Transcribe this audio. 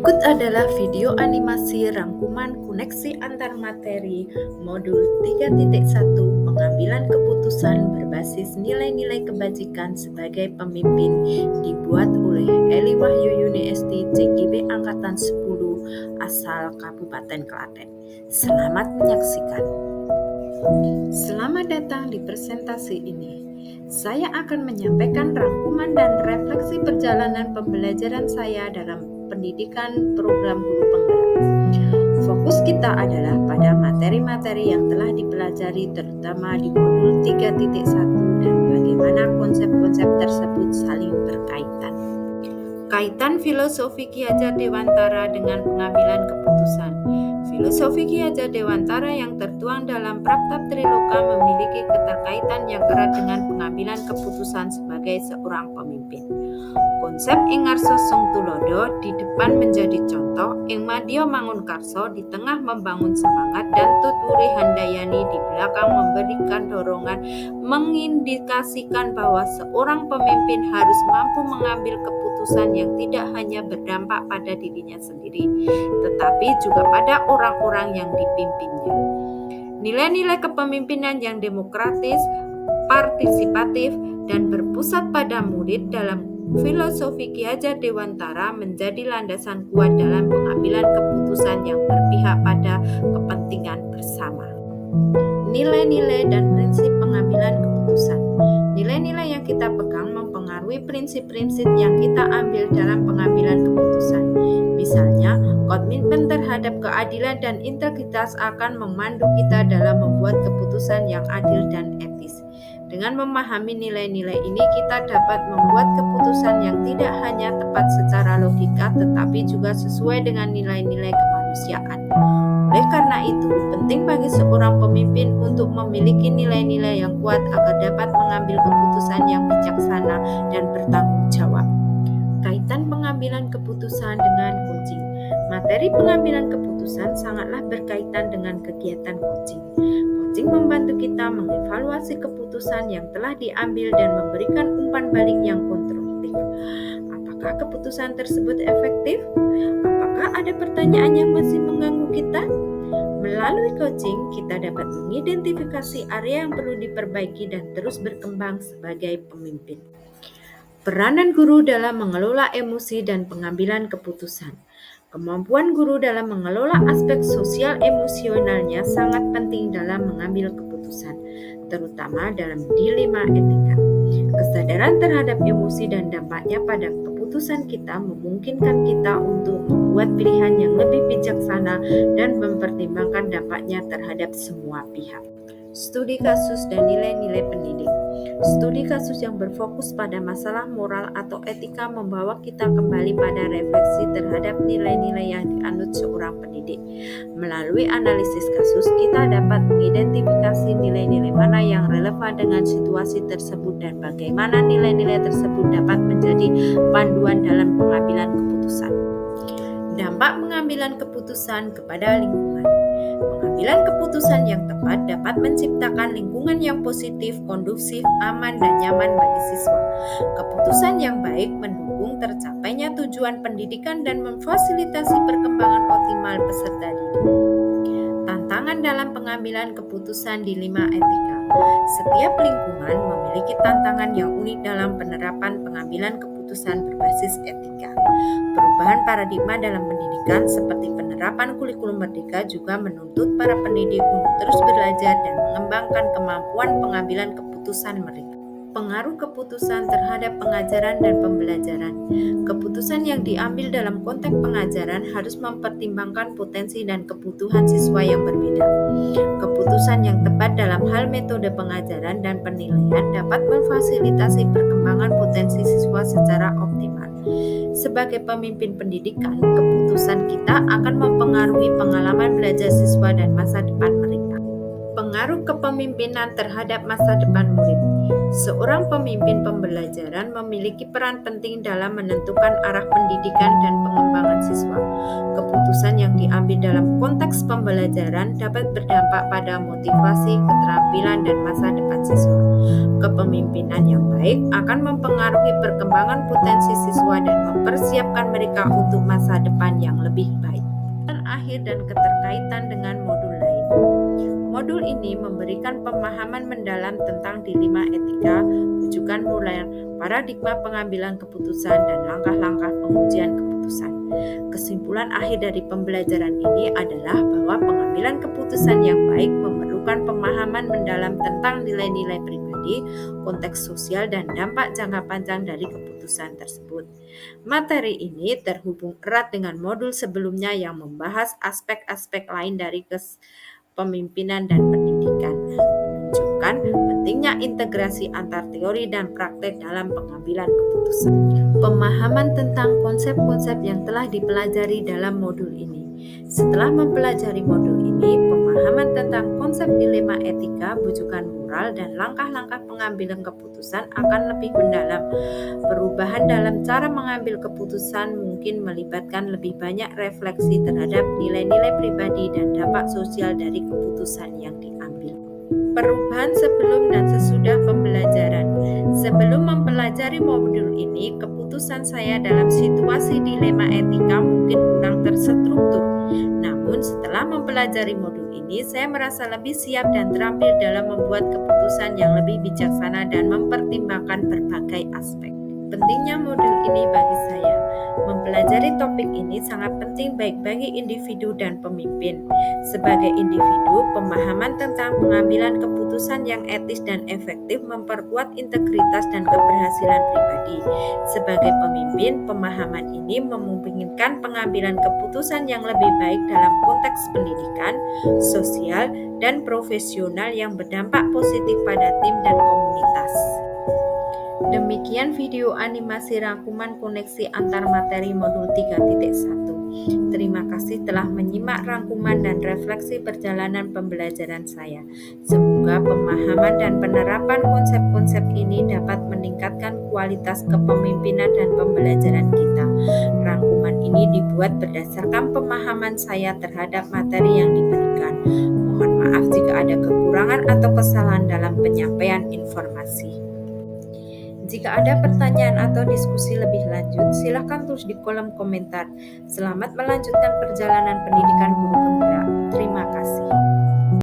Berikut adalah video animasi rangkuman koneksi antar materi modul 3.1 pengambilan keputusan berbasis nilai-nilai kebajikan sebagai pemimpin dibuat oleh Eli Wahyu Yuniesti JGB Angkatan 10 asal Kabupaten Klaten. Selamat menyaksikan. Selamat datang di presentasi ini. Saya akan menyampaikan rangkuman dan refleksi perjalanan pembelajaran saya dalam pendidikan program guru penggerak. Fokus kita adalah pada materi-materi yang telah dipelajari terutama di modul 3.1 dan bagaimana konsep-konsep tersebut saling berkaitan. Kaitan filosofi Ki Hajar Dewantara dengan pengambilan keputusan. Filosofi Ki Hajar Dewantara yang tertuang dalam Prapta Triloka memiliki keterkaitan yang erat dengan pengambilan keputusan sebagai seorang pemimpin. Konsep ing ngarsa sung tulodo di depan menjadi contoh, ing madya mangun karso di tengah membangun semangat, dan tuturi handayani di belakang memberikan dorongan, mengindikasikan bahwa seorang pemimpin harus mampu mengambil keputusan yang tidak hanya berdampak pada dirinya sendiri, tetapi juga pada orang-orang yang dipimpinnya. Nilai-nilai kepemimpinan yang demokratis, partisipatif, dan berpusat pada murid dalam filosofi Ki Hajar Dewantara menjadi landasan kuat dalam pengambilan keputusan yang berpihak pada kepentingan bersama. Nilai-nilai dan prinsip pengambilan keputusan. Nilai-nilai yang kita pegang mempengaruhi prinsip-prinsip yang kita ambil dalam pengambilan keputusan. Misalnya, komitmen terhadap keadilan dan integritas akan memandu kita dalam membuat keputusan yang adil dan etis. Dengan memahami nilai-nilai ini, kita dapat membuat keputusan yang tidak hanya tepat secara logika, tetapi juga sesuai dengan nilai-nilai kemanusiaan. Oleh karena itu, penting bagi seorang pemimpin untuk memiliki nilai-nilai yang kuat agar dapat mengambil keputusan yang bijaksana dan bertanggung jawab. Kaitan pengambilan keputusan dengan coaching. Materi pengambilan keputusan sangatlah berkaitan dengan kegiatan coaching. Coaching membantu kita mengevaluasi keputusan yang telah diambil dan memberikan umpan balik yang konstruktif. Apakah keputusan tersebut efektif? Apakah ada pertanyaan yang masih mengganggu kita? Melalui coaching, kita dapat mengidentifikasi area yang perlu diperbaiki dan terus berkembang sebagai pemimpin. Peranan guru dalam mengelola emosi dan pengambilan keputusan. Kemampuan guru dalam mengelola aspek sosial emosionalnya sangat penting dalam mengambil keputusan, terutama dalam dilema etika. Kesadaran terhadap emosi dan dampaknya pada keputusan kita memungkinkan kita untuk membuat pilihan yang lebih bijaksana dan mempertimbangkan dampaknya terhadap semua pihak. Studi kasus dan nilai-nilai pendidik. Studi kasus yang berfokus pada masalah moral atau etika membawa kita kembali pada refleksi terhadap nilai-nilai yang dianut seorang pendidik. Melalui analisis kasus, kita dapat mengidentifikasi nilai-nilai mana yang relevan dengan situasi tersebut dan bagaimana nilai-nilai tersebut dapat menjadi panduan dalam pengambilan keputusan. Dampak pengambilan keputusan kepada lingkungan. Pengambilan keputusan yang tepat dapat menciptakan lingkungan yang positif, kondusif, aman, dan nyaman bagi siswa. Keputusan yang baik mendukung tercapainya tujuan pendidikan dan memfasilitasi perkembangan optimal peserta didik. Tantangan dalam pengambilan keputusan dilema etika. Setiap lingkungan memiliki tantangan yang unik dalam penerapan pengambilan keputusan berbasis etika. Perubahan paradigma dalam pendidikan seperti penerapan kurikulum merdeka juga menuntut para pendidik untuk terus belajar dan mengembangkan kemampuan pengambilan keputusan mereka. Pengaruh keputusan terhadap pengajaran dan pembelajaran. Keputusan yang diambil dalam konteks pengajaran harus mempertimbangkan potensi dan kebutuhan siswa yang berbeda. Keputusan yang tepat dalam hal metode pengajaran dan penilaian dapat memfasilitasi perkembangan potensi siswa secara optimal. Sebagai pemimpin pendidikan, keputusan kita akan mempengaruhi pengalaman belajar siswa dan masa depan mereka. Pengaruh kepemimpinan terhadap masa depan murid. Seorang pemimpin pembelajaran memiliki peran penting dalam menentukan arah pendidikan dan pengembangan siswa. Keputusan yang diambil dalam konteks pembelajaran dapat berdampak pada motivasi, keterampilan, dan masa depan siswa. Kepemimpinan yang baik akan mempengaruhi perkembangan potensi siswa dan mempersiapkan mereka untuk masa depan yang lebih baik. Akhir dan keterkaitan dengan modul lain. Modul ini memberikan pemahaman mendalam tentang dilema etika, rujukan mulai paradigma pengambilan keputusan, dan langkah-langkah pengujian keputusan. Kesimpulan akhir dari pembelajaran ini adalah bahwa pengambilan keputusan yang baik memerlukan pemahaman mendalam tentang nilai-nilai pribadi, konteks sosial, dan dampak jangka panjang dari keputusan tersebut. Materi ini terhubung erat dengan modul sebelumnya yang membahas aspek-aspek lain dari kepemimpinan dan pendidikan, menunjukkan pentingnya integrasi antar teori dan praktek dalam pengambilan keputusan. Pemahaman tentang konsep-konsep yang telah dipelajari dalam modul ini. Setelah mempelajari modul ini, pemahaman tentang konsep dilema etika, bujukan moral, dan langkah-langkah pengambilan keputusan akan lebih mendalam. Perubahan dalam cara mengambil keputusan mungkin melibatkan lebih banyak refleksi terhadap nilai-nilai pribadi dan dampak sosial dari keputusan yang diambil. Perubahan sebelum dan sesudah pembelajaran. Sebelum mempelajari modul ini, keputusan saya dalam situasi dilema etika mungkin kurang terstruktur. Namun setelah mempelajari modul ini, saya merasa lebih siap dan terampil dalam membuat keputusan yang lebih bijaksana dan mempertimbangkan berbagai aspek. Pentingnya modul ini bagi saya. Mempelajari topik ini sangat penting baik bagi individu dan pemimpin. Sebagai individu, pemahaman tentang pengambilan keputusan yang etis dan efektif memperkuat integritas dan keberhasilan pribadi. Sebagai pemimpin, pemahaman ini memungkinkan pengambilan keputusan yang lebih baik dalam konteks pendidikan, sosial, dan profesional yang berdampak positif pada tim dan komunitas. Demikian video animasi rangkuman koneksi antar materi modul 3.1. Terima kasih telah menyimak rangkuman dan refleksi perjalanan pembelajaran saya. Semoga pemahaman dan penerapan konsep-konsep ini dapat meningkatkan kualitas kepemimpinan dan pembelajaran kita. Rangkuman ini dibuat berdasarkan pemahaman saya terhadap materi yang diberikan. Mohon maaf jika ada kekurangan atau kesalahan dalam penyampaian informasi. Jika ada pertanyaan atau diskusi lebih lanjut, silakan tulis di kolom komentar. Selamat melanjutkan perjalanan pendidikan guru penggerak. Terima kasih.